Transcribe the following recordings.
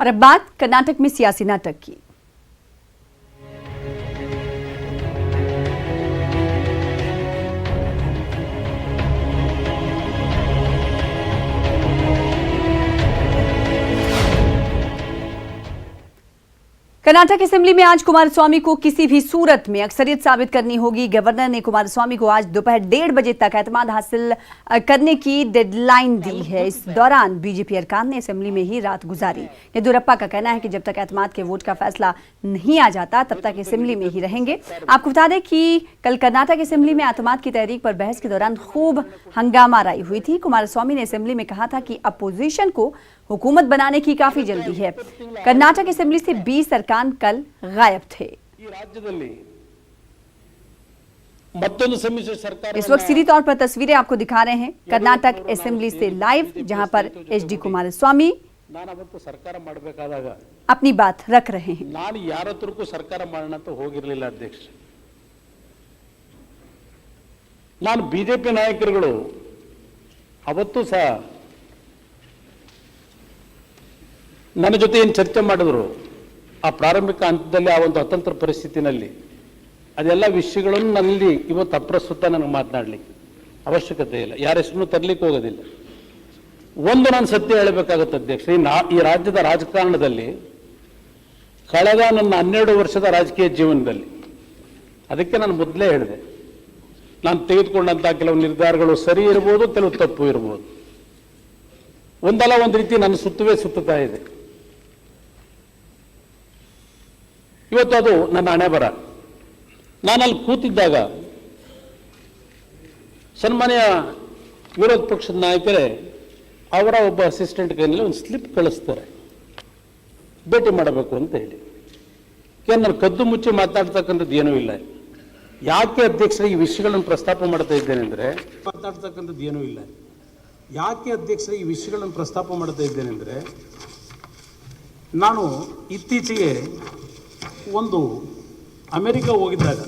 और अब बात कर्नाटक में सियासी नाटक की। कर्नाटक असेंबली में आज कुमारस्वामी को किसी भी सूरत में अक्सरियत साबित करनी होगी। गवर्नर ने कुमारस्वामी को आज दोपहर 1:30 बजे तक एतमाद हासिल करने की डेडलाइन दी है। इस दौरान बीजेपी अरकान ने असेंबली में ही रात गुजारी। येदियुरप्पा का कहना है कि जब तक एतमाद के वोट का फैसला नहीं आ जाता तब तक असेंबली में ही रहेंगे। आपको बता दें कि कल कर्नाटक असेंबली में एतमाद की तहरीक पर बहस के दौरान खूब हंगामा राई हुई थी। कुमारस्वामी ने असेंबली में कहा था कि अपोजिशन को हुकूमत बनाने की काफी जल्दी है। कर्नाटक असेंबली से 20 अरकान कल गायब थे। इस वक्त सीधी तौर पर तस्वीरें आपको दिखा रहे हैं कर्नाटक असेंबली से लाइव, जहां पर एचडी कुमारस्वामी अपनी बात रख रहे हैं। ನಾನು ಯಾರ ಹತ್ರಕ್ಕೂ ಸರ್ಕಾರ ಮಾಡೋಣ ಅಂತ ಹೋಗಿರಲಿಲ್ಲ ಅಧ್ಯಕ್ಷ। ನಾನು ಬಿಜೆಪಿ ನಾಯಕರುಗಳು ಅವತ್ತು ಸಹ ನನ್ನ ಜೊತೆ ಏನು ಚರ್ಚೆ ಮಾಡಿದ್ರು ಆ ಪ್ರಾರಂಭಿಕ ಹಂತದಲ್ಲಿ ಆ ಒಂದು ಅತಂತ್ರ ಪರಿಸ್ಥಿತಿನಲ್ಲಿ ಅದೆಲ್ಲ ವಿಷಯಗಳನ್ನು ನನ್ನಲ್ಲಿ ಇವತ್ತು ಅಪ್ರಸ್ತುತ ನನಗೆ ಮಾತನಾಡಲಿಕ್ಕೆ ಅವಶ್ಯಕತೆ ಇಲ್ಲ, ಯಾರ ಹೆಸರನ್ನು ತರಲಿಕ್ಕೆ ಹೋಗೋದಿಲ್ಲ। ಒಂದು ನಾನು ಸತ್ಯ ಹೇಳಬೇಕಾಗುತ್ತೆ ಅಧ್ಯಕ್ಷ, ಈ ರಾಜ್ಯದ ರಾಜಕಾರಣದಲ್ಲಿ ಕಳೆದ ನನ್ನ 12 ವರ್ಷದ ರಾಜಕೀಯ ಜೀವನದಲ್ಲಿ, ಅದಕ್ಕೆ ನಾನು ಮೊದಲೇ ಹೇಳಿದೆ, ನಾನು ತೆಗೆದುಕೊಂಡಂಥ ಕೆಲವು ನಿರ್ಧಾರಗಳು ಸರಿ ಇರ್ಬೋದು, ಕೆಲವು ತಪ್ಪು ಇರ್ಬೋದು, ಒಂದಲ್ಲ ಒಂದು ರೀತಿ ನನ್ನ ಸುತ್ತುವೇ ಸುತ್ತುತ್ತಾ ಇದೆ। ಇವತ್ತು ಅದು ನನ್ನ ಹಣೆ ಬರ। ನಾನಲ್ಲಿ ಕೂತಿದ್ದಾಗ ಸನ್ಮಾನ್ಯ ವಿರೋಧ ಪಕ್ಷದ ನಾಯಕರೇ ಅವರ ಒಬ್ಬ ಅಸಿಸ್ಟೆಂಟ್ ಕೈಯಲ್ಲಿ ಒಂದು ಸ್ಲಿಪ್ ಕಳಿಸ್ತಾರೆ ಭೇಟಿ ಮಾಡಬೇಕು ಅಂತ ಹೇಳಿ। ನಾನು ಕದ್ದು ಮುಚ್ಚಿ ಮಾತಾಡ್ತಕ್ಕಂಥದ್ದು ಏನೂ ಇಲ್ಲ। ಯಾಕೆ ಅಧ್ಯಕ್ಷರೇ ಈ ವಿಷಯಗಳನ್ನು ಪ್ರಸ್ತಾಪ ಮಾಡ್ತಾ ಇದ್ದೇನೆ ಅಂದರೆ ನಾನು ಇತ್ತೀಚೆಗೆ ಒಂದು ಅಮೆರಿಕ ಹೋಗಿದ್ದಾಗ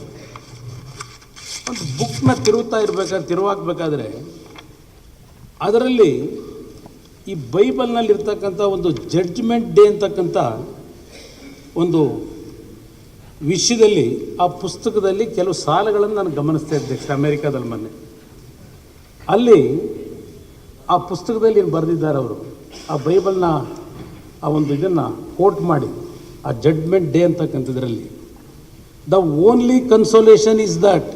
ಒಂದು ಬುಕ್ನ ತಿರುವಾಗಬೇಕಾದ್ರೆ ಅದರಲ್ಲಿ ಈ ಬೈಬಲ್ನಲ್ಲಿರ್ತಕ್ಕಂಥ ಒಂದು ಜಡ್ಜ್ಮೆಂಟ್ ಡೇ ಅಂತಕ್ಕಂಥ ಒಂದು ವಿಷಯದಲ್ಲಿ ಆ ಪುಸ್ತಕದಲ್ಲಿ ಕೆಲವು ಸಾಲುಗಳನ್ನು ನಾನು ಗಮನಿಸ್ತಾ ಇದ್ದೆ ಅಮೆರಿಕಾದಲ್ಲಿ ಮೊನ್ನೆ। ಅಲ್ಲಿ ಆ ಪುಸ್ತಕದಲ್ಲಿ ಏನು ಬರೆದಿದ್ದಾರೆ ಅವರು, ಆ ಬೈಬಲ್ನ ಆ ಒಂದು ಇದನ್ನು ಕೋಟ್ ಮಾಡಿ ಆ ಜಡ್ಜ್ಮೆಂಟ್ ಡೇ ಅಂತಕ್ಕಂಥದ್ರಲ್ಲಿ, the only consolation is that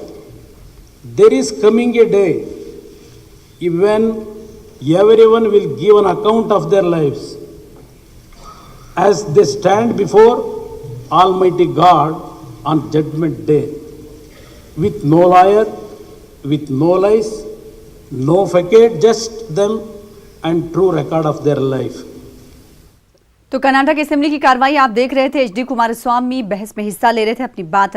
there is coming a day when everyone will give an account of their lives as they stand before Almighty God on Judgment Day, with no liar, with no lies, no facade, just them and true record of their life। तो Karnataka assembly की कार्रवाई आप देख रहे थे। HD Kumaraswamy बहस में हिस्सा ले रहे थे, अपनी बात